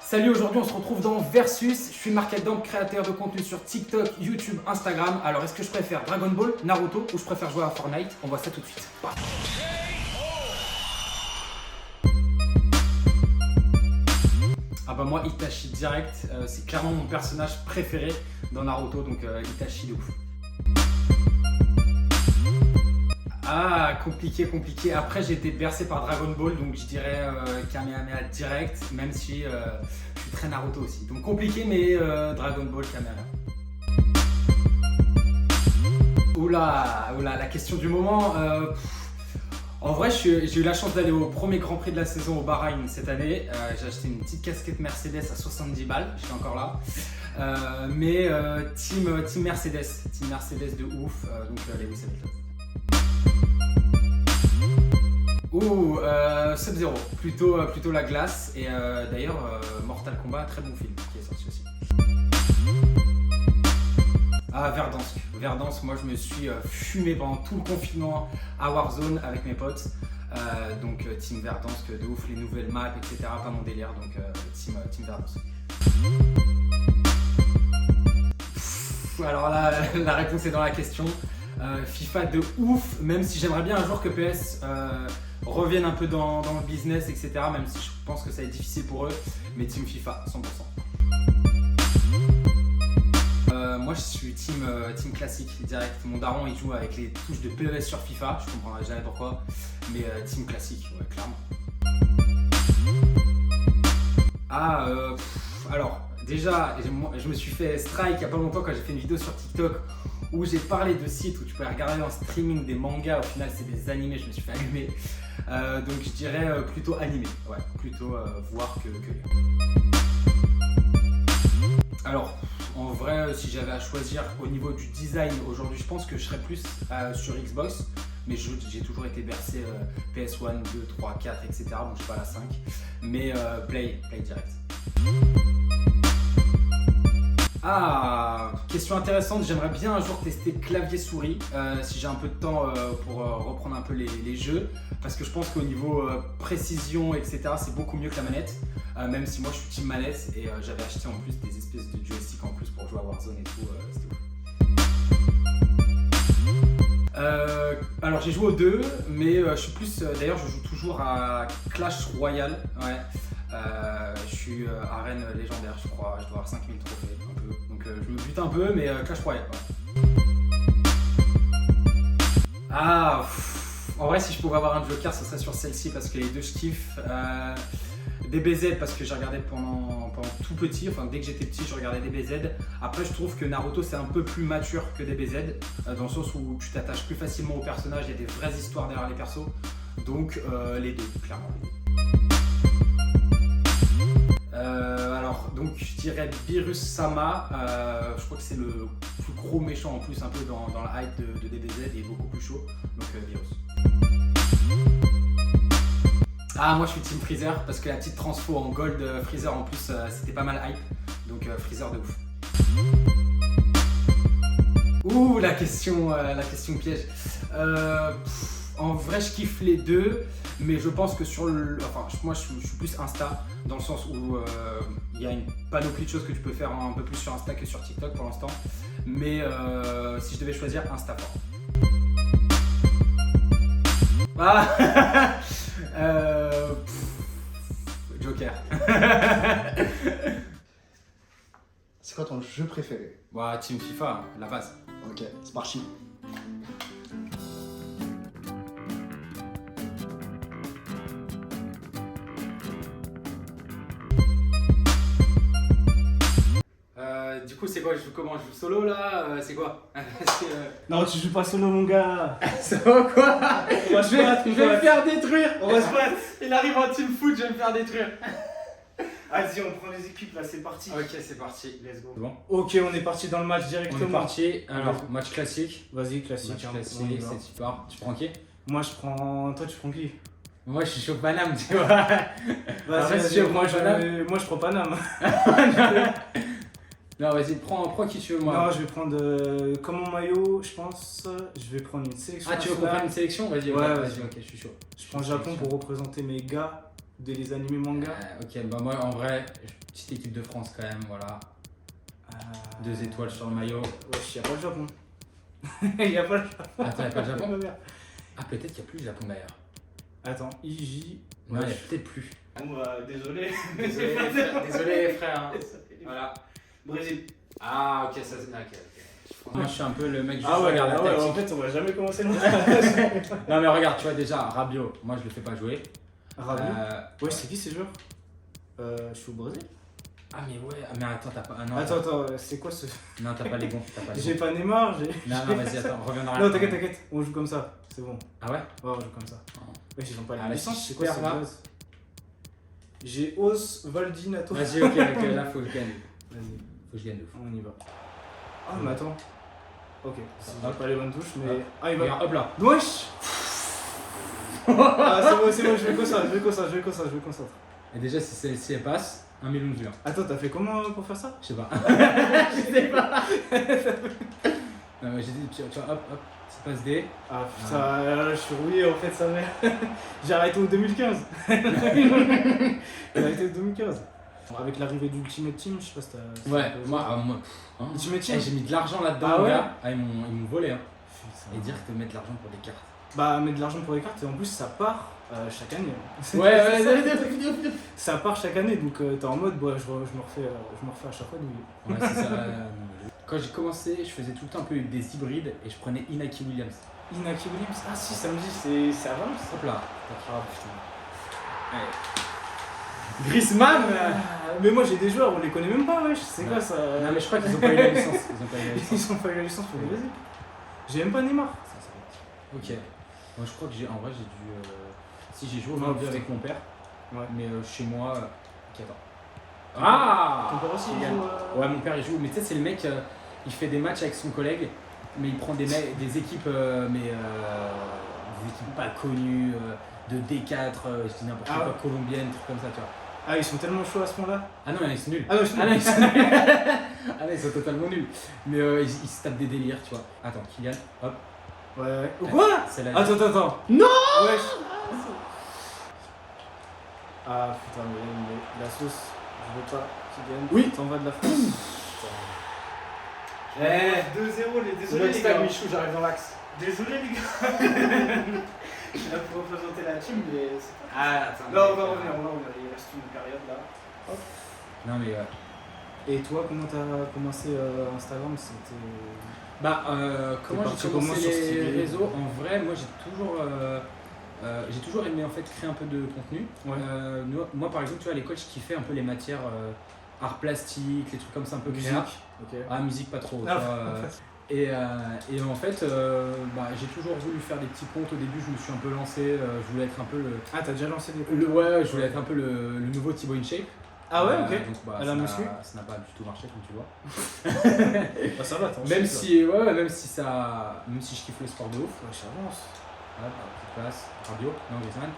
Salut, aujourd'hui on se retrouve dans Versus. Je suis Marc Adam, créateur de contenu sur TikTok, YouTube, Instagram. Alors est-ce que je préfère Dragon Ball, Naruto ou je préfère jouer à Fortnite? On voit ça tout de suite. Ah bah moi Itachi direct, c'est clairement mon personnage préféré dans Naruto, donc Itachi de ouf. Ah, compliqué. Après, j'ai été bercé par Dragon Ball, donc je dirais Kamehameha direct, même si je suis très Naruto aussi. Donc compliqué, mais Dragon Ball, Kamehameha. Oula, la question du moment. En vrai, j'ai eu la chance d'aller au premier Grand Prix de la saison au Bahreïn cette année. J'ai acheté une petite casquette Mercedes à 70 balles, je suis encore là. Mais team Mercedes de ouf, donc Lewis Hamilton. Ouh, Sub-Zero, plutôt la glace. Et d'ailleurs, Mortal Kombat, très bon film qui est sorti aussi. Ah, Verdansk, moi je me suis fumé pendant tout le confinement à Warzone avec mes potes. Donc Team Verdansk de ouf, les nouvelles maps, etc. Pas mon délire, donc team Verdansk. Alors là, la réponse est dans la question. FIFA de ouf, même si j'aimerais bien un jour que PS revienne un peu dans le business, etc. Même si je pense que ça va être difficile pour eux, mais Team FIFA, 100%. Moi je suis team classique direct. Mon daron il joue avec les touches de PES sur FIFA, je comprendrai jamais pourquoi, mais team classique, ouais, clairement. Alors déjà, je me suis fait strike il y a pas longtemps quand j'ai fait une vidéo sur TikTok où j'ai parlé de sites où tu pouvais regarder en streaming des mangas, au final c'est des animés, je me suis fait allumer. Donc je dirais plutôt animé, ouais, plutôt voir que lire. Alors, en vrai, si j'avais à choisir au niveau du design aujourd'hui, je pense que je serais plus sur Xbox, mais j'ai toujours été bercé PS1, 2, 3, 4, etc. Bon, je suis pas à la 5, mais Play direct. Ah, question intéressante, j'aimerais bien un jour tester clavier-souris si j'ai un peu de temps pour reprendre un peu les jeux, parce que je pense qu'au niveau précision, etc., c'est beaucoup mieux que la manette, même si moi je suis team manette et j'avais acheté en plus des espèces de joystick en plus pour jouer à Warzone et tout, c'était ouf. Alors j'ai joué aux deux, mais je suis plus, d'ailleurs je joue toujours à Clash Royale, ouais. Je suis arène légendaire, je crois, je dois avoir 5000 trophées, un peu. Donc je me bute un peu, mais Clash Royale, ouais. Ah, en vrai, si je pouvais avoir un joker, ce serait sur celle-ci parce que les deux je kiffe. DBZ parce que j'ai regardé pendant tout petit, enfin dès que j'étais petit je regardais DBZ. Après je trouve que Naruto c'est un peu plus mature que DBZ, dans le sens où tu t'attaches plus facilement aux personnages, il y a des vraies histoires derrière les persos. Donc les deux, clairement. Alors donc je dirais Beerus Sama, je crois que c'est le plus gros méchant en plus un peu dans la hype de DBZ et beaucoup plus chaud, donc Beerus. Ah, moi je suis team Freezer parce que la petite transfo en gold Freezer en plus c'était pas mal hype, donc Freezer de ouf. Ouh, la question piège. En vrai je kiffe les deux, mais je pense que moi je suis plus Insta, dans le sens où il y a une panoplie de choses que tu peux faire un peu plus sur Insta que sur TikTok pour l'instant, mais si je devais choisir, Insta fort. Ah Joker. C'est quoi ton jeu préféré? Bah, Team FIFA, la base. Ok, c'est parti. Du coup, c'est quoi? Je joue comment? Je joue solo là? C'est quoi? Non, tu joues pas solo, mon gars. Ça va quoi? Je vais me faire détruire. On va se battre. Il arrive en team foot, je vais me faire détruire. Vas-y, on prend les équipes là, c'est parti. Ok, c'est parti. Let's go. Bon. Ok, on est parti dans le match directement. On est parti. Alors, match classique. Vas-y, classique. Match hein, classique, on y va. c'est super. Tu prends qui? Moi, je prends. Toi, tu prends qui? Moi, je suis chaud Paname, tu vois. Vas-y, moi, moi, je prends Paname. Non, vas-y, prends qui tu veux, moi. Non, je vais prendre comme mon maillot, je pense. Je vais prendre une sélection. Ah, tu veux qu'on prenne une sélection? Vas-y, ouais, vas-y, ok, je suis chaud. Je prends Japon pour représenter mes gars des animés manga. Ok, bah moi, en vrai, petite équipe de France quand même, voilà. Euh, 2 étoiles sur le maillot. Wesh, y'a pas le Japon. Y'a pas le Japon. Attends, y'a pas le Japon? Ah, peut-être qu'il n'y a plus le Japon d'ailleurs. Attends, IJ. Non, il n'y a peut-être plus. Bon, bah, désolé. Désolé frère. Voilà. Brésil. Ah, ok, ça c'est. Ok. Moi je suis un peu le mec juste Ah ouais, regarde la tactique. en fait, on va jamais commencer le Non mais regarde, tu vois déjà, Rabiot, moi je le fais pas jouer. Rabiot. Euh, Ouais, c'est qui ces joueurs? Je suis au Brésil. Ah mais ouais, mais attends, t'as pas. Ah, non, Attends, c'est quoi ce. Non, t'as pas les bons. T'as pas les J'ai bons. pas Neymar, j'ai. Non, vas-y, attends, reviens dans la. Non, t'inquiète, on joue comme ça, c'est bon. Ah ouais? Ouais, on joue comme ça. Oh. Ouais, ils ont pas Ah, les mais licences, si c'est je quoi perds, cette là. base? J'ai Osvaldinato. Vas-y, ok, là faut que je gagne. Vas-y, Faut que je gagne de fou. on y va. Ah, mais attends. Ok, j'ai Hop. pas les bonnes touches, mais. Hop. Ah, il va. Regarde, hop là. Wesh. Ah, c'est bon, je vais concentrer. Et déjà, si celle-ci elle passe, 1 million de vues. Hein. Attends, t'as fait comment pour faire ça? Je sais pas. Je sais pas. Non, mais j'ai dit, tu vois, hop, petit passe D. Ah putain, là, je suis rouillé en fait, sa mère. J'ai arrêté au 2015. J'ai arrêté au 2015. Avec l'arrivée d'Ultimate Team, je sais pas si t'as. Ouais, moi. Hein. Ultimate Team. J'ai mis de l'argent là-dedans, Ah ouais? gars. Ah, ils m'ont volé. Hein. Putain. Et dire que mettre de l'argent pour des cartes. Bah, mettre de l'argent pour les cartes et en plus ça part chaque année. Ouais, Ça part chaque année donc t'es en mode, bah, je me refais à chaque fois douille. ouais, c'est ça. Quand j'ai commencé, je faisais tout le temps un peu des hybrides et je prenais Inaki Williams. Inaki Williams, ah si, ça me dit, c'est avant ça. Hop là. Ah putain. Allez. Griezmann Mais moi j'ai des joueurs, on les connaît même pas, wesh, c'est Ouais. quoi ça? Non, mais je crois qu'ils ont pas eu la licence. Ils ont pas eu la licence. Ils ont pas eu la licence pour le Brésil. J'ai même pas Neymar. Ok. Moi, je crois que en vrai, j'ai dû. Si j'ai joué au Non, rugby putain. avec mon père. Ouais. Mais chez moi. Ok, attends. Ah Ton père aussi il Génial. joue, Ouais, mon père il joue, mais tu sais, c'est le mec, il fait des matchs avec son collègue, mais il prend des équipes, des équipes pas connues, de D4, je dis n'importe Ah quoi, ouais. colombienne, trucs comme ça, tu vois. Ah, ils sont tellement chauds à ce moment-là. Ah non, ils sont nuls. Ah non, ils sont Ah non, ils sont nuls. Ah non, ils sont totalement nuls. Mais ils se tapent des délires, tu vois. Attends, Kylian, hop. Ouais. Quoi? C'est la. Attends. Non. Wesh. Ah putain, mais la sauce, je veux pas qu'il gagne. Oui. T'en vas de la France. Eh, 2-0, désolé les gars. Michou, j'arrive dans l'axe. Désolé les gars. Je suis là pour représenter la team, mais c'est pas. Ah, attends. Non, on va revenir. Il reste une période là. Hop. Non, mais. Et toi, comment t'as commencé Instagram? C'était. Bah, comment parti j'ai comment commencé sur les Stevie? réseaux? En vrai, moi j'ai toujours aimé en fait créer un peu de contenu. Ouais. Moi par exemple, tu vois, à l'école, je kiffais un peu les matières art plastique, les trucs comme ça, un peu créa. Ok. Ah, musique pas trop. Tu Ah, vois, et en fait, bah, j'ai toujours voulu faire des petits comptes. Au début, je me suis un peu lancé. Je voulais être un peu Ah, t'as déjà lancé des ouais, je voulais être un peu le nouveau Thibaut InShape. Ah ouais, ok. Donc, bah, À la muscu? ça n'a pas du tout marché, comme tu vois. Bah ça va, t'en Même sais, si je kiffe le sport de ouf. Ouais, ça avance. Hop, petite passe, Rabiot, non Griezmann.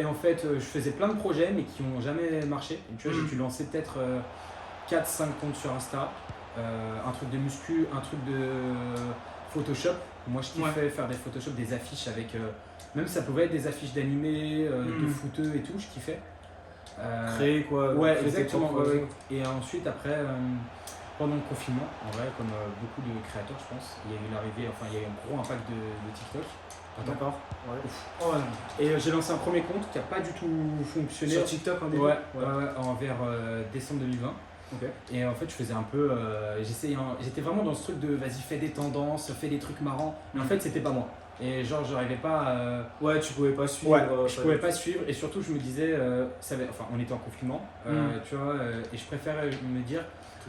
Et en fait, je faisais plein de projets mais qui n'ont jamais marché. Et tu vois, j'ai dû lancer peut-être 4-5 comptes sur Insta. Un truc de muscu, un truc de Photoshop. Moi, je kiffais faire des Photoshop, des affiches avec. Même ça pouvait être des affiches d'animés, de footeux et tout, je kiffais. Créer quoi. Ouais, créer tes exactement. propres- Ouais. Et ensuite, après, pendant le confinement, en vrai, comme beaucoup de créateurs, je pense, il y a eu l'arrivée, enfin, il y a eu un gros impact de TikTok. Attends. D'accord. Ouais. Oh, ouais. Et j'ai lancé un premier compte qui n'a pas du tout fonctionné. Sur TikTok en début. Ouais, envers décembre 2020. Ok. Et en fait, je faisais un peu. J'étais vraiment dans ce truc de vas-y, fais des tendances, fais des trucs marrants. Mais en fait, c'était pas moi. Et genre, j'arrivais pas à. Ouais, tu pouvais pas suivre. Ouais, je pouvais pas suivre. Et surtout, je me disais, enfin, on était en confinement, tu vois, et je préférais me dire,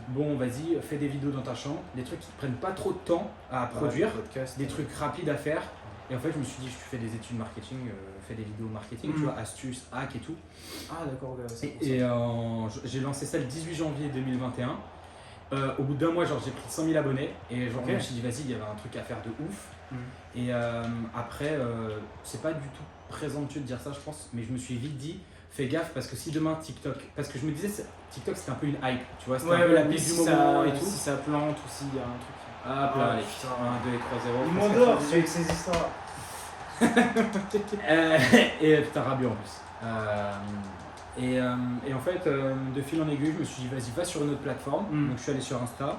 bon, vas-y, fais des vidéos dans ta chambre, des trucs qui prennent pas trop de temps à produire, podcast, des trucs rapides à faire. Et en fait, je me suis dit, tu fais des études marketing, fais des vidéos marketing, tu vois, astuces, hacks et tout. Ah, d'accord, ouais, c'est pour ça. Et j'ai lancé ça le 18 janvier 2021. Au bout d'un mois, genre, j'ai pris 100 000 abonnés et genre, Ok. je me suis dit, vas-y, il y avait un truc à faire de ouf. Et après, c'est pas du tout présomptueux de dire ça, je pense, mais je me suis vite dit, fais gaffe parce que si demain TikTok. Parce que je me disais, TikTok c'était un peu une hype, tu vois, c'était un peu la pique du moment et tout. Si ça plante ou s'il y a un truc. Ah, Ah, allez, putain. 1, 2 et 3, 0. Il m'endort avec ces histoires. Et putain, Rabiot en plus. Et en fait, de fil en aiguille, je me suis dit, vas-y, va sur une autre plateforme. Donc, je suis allé sur Insta.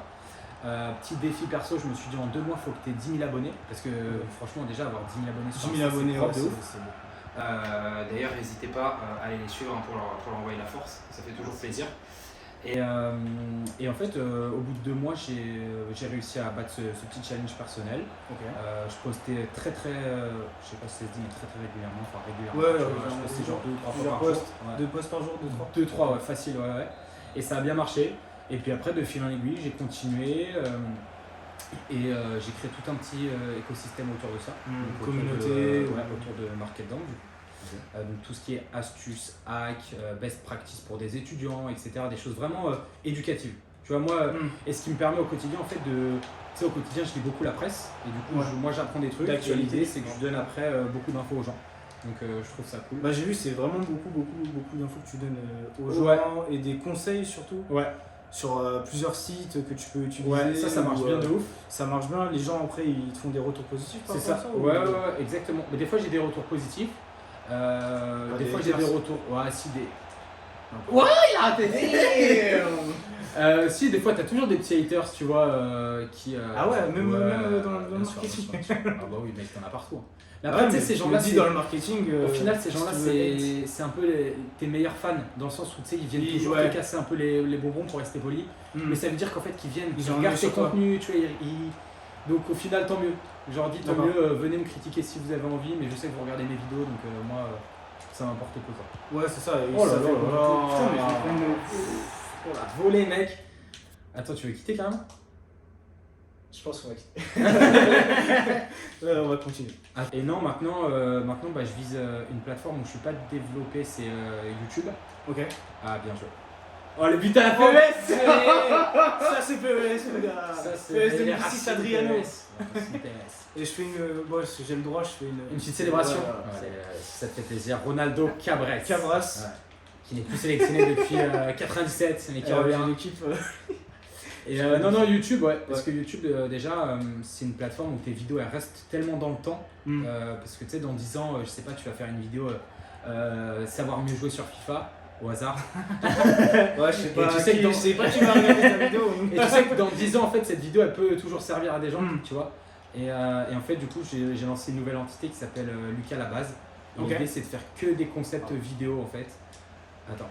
Petit défi perso, je me suis dit, en 2 mois, il faut que tu aies 10 000 abonnés. Parce que franchement, déjà, avoir 10 000 abonnés sur 10 000 Insta, abonnés, c'est ouais, propre de ouf. c'est beaucoup. D'ailleurs, n'hésitez pas à aller les suivre pour leur envoyer la force. Ça fait toujours plaisir. Et en fait, au bout de 2 mois, j'ai réussi à battre ce petit challenge personnel. Je postais très, je sais pas si ça se dit, mais très régulièrement. Enfin, régulièrement. Je postais genre 2 ou 3 fois par jour. 2 posts par jour, 2-3, ouais, facile, ouais. Et ça a bien marché. Et puis après, de fil en aiguille, j'ai continué. Et j'ai créé tout un petit écosystème autour de ça. Donc, Communauté. autour de Market Down, du coup. Donc tout ce qui est astuces, hacks, best practice pour des étudiants, etc. Des choses vraiment éducatives. Tu vois, moi, et ce qui me permet au quotidien, en fait, tu sais, au quotidien, je lis beaucoup la presse. Et du coup, moi, j'apprends des trucs. D'actualité. L'idée, c'est que je donne après beaucoup d'infos aux gens. Donc je trouve ça cool. Bah, j'ai vu, c'est vraiment beaucoup d'infos que tu donnes aux gens et des conseils surtout. Ouais. Sur plusieurs sites que tu peux utiliser. Ouais, ça marche bien de ouf. Ça marche bien, les gens après ils te font des retours positifs par C'est rapport ça. à Ouais, exactement. Mais des fois j'ai des retours positifs. Des fois j'ai des retours. Ouais, si des. Ouais, il a raté. Si, des fois t'as toujours des petits haters, tu vois, qui. Ah ouais, même dans le bien sûr, marketing. bien sûr. Ah bah oui, mec, t'en as partout. Mais Après, après, tu sais, ces gens-là, dans le marketing. Au final, ces gens-là, si tu veux c'est un peu tes meilleurs fans, dans le sens où tu sais, ils viennent toujours ouais. te casser un peu les bonbons pour rester poli. Mais ça veut dire qu'en fait, qu'ils viennent, Ils ils ont regardent un tes sur toi. contenus, tu vois, donc au final, tant mieux. Genre, dis tant D'accord. mieux, venez me critiquer si vous avez envie, mais je sais que vous regardez mes vidéos, donc moi, ça m'importe peu quoi. Ouais, c'est ça. Et Oh là ça là fait là là. Putain, mais je vais prendre Oh la volée, mec. Attends, tu veux quitter carrément? Je pense qu'on va quitter. Ouais, on va continuer. Et non, maintenant bah, je vise une plateforme où je suis pas développé, c'est YouTube. Ok. Ah, bien joué. Oh, le but à la PES. Ça c'est PES, le gars. Ça, c'est PES les 2006 racines Adriano. PES. Et je fais bon, si j'ai le droit, je fais Une petite célébration. Ouais. Si ça te fait plaisir. Ronaldo Cabres. Cabras. Ouais. Qui n'est plus sélectionné depuis 97, mais qui revient. L'équipe. Et non, YouTube, ouais. Parce que YouTube, déjà, c'est une plateforme où tes vidéos elles restent tellement dans le temps. Parce que tu sais, dans 10 ans, je sais pas, tu vas faire une vidéo savoir mieux jouer sur FIFA. Au hasard. Ouais, je sais pas. tu sais que je sais pas qui va regarder ta vidéo. Et tu sais que dans 10 ans, en fait, cette vidéo, elle peut toujours servir à des gens, tu vois. Et en fait, du coup, j'ai lancé une nouvelle entité qui s'appelle Lucas la base. Et Ok. l'idée, c'est de faire que des concepts vidéo, en fait. Attends.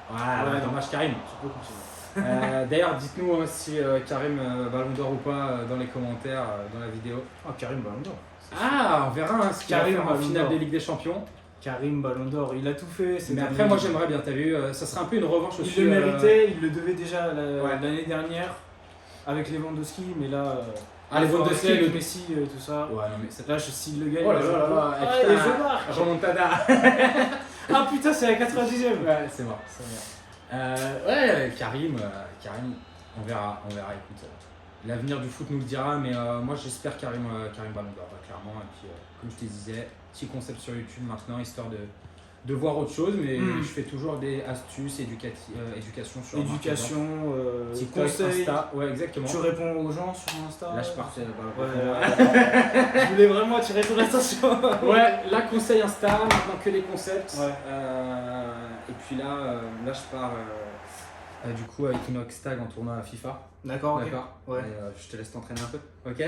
Voilà, Ouais, dommage Karim. Tu peux continuer. D'ailleurs, dites-nous si Karim Ballon d'Or ou pas dans les commentaires, dans la vidéo. Oh, Karim Ballon d'Or. Ah, on verra hein, ce qu'il va Karim faire en Ballon finale d'Or. des Ligues des Champions. Karim Ballon d'Or, il a tout fait. Mais après, moi, j'aimerais bien, t'as vu, ça serait un peu une revanche aussi. Il le méritait, il le devait déjà Ouais. l'année dernière avec Lewandowski, mais là. Lewandowski, avec le Messi, tout ça. Ouais, non, mais c'est. Là, s'il le gagne, Oh là je là là peux. là, Ah, putain. et je marque. Remontada. Ah putain, c'est la 90e. Ouais, c'est mort. Ouais, Karim, on verra, écoute. L'avenir du foot nous le dira, mais moi j'espère Karim Ballon d'Or, clairement. Et puis, comme je te disais, petit concept sur YouTube maintenant, histoire de voir autre chose, mais je fais toujours des astuces, éducation sur Éducation, petit conseils. Insta, ouais, exactement. Tu réponds aux gens sur Insta. Là, je partais. Je voulais vraiment attirer ton attention. Ouais, là, conseil Insta, maintenant que des concepts. Ouais. Et puis là, je pars du coup avec Inox Tag en tournoi à FIFA. D'accord, ok. D'accord. Ouais. Et, je te laisse t'entraîner un peu. Ok.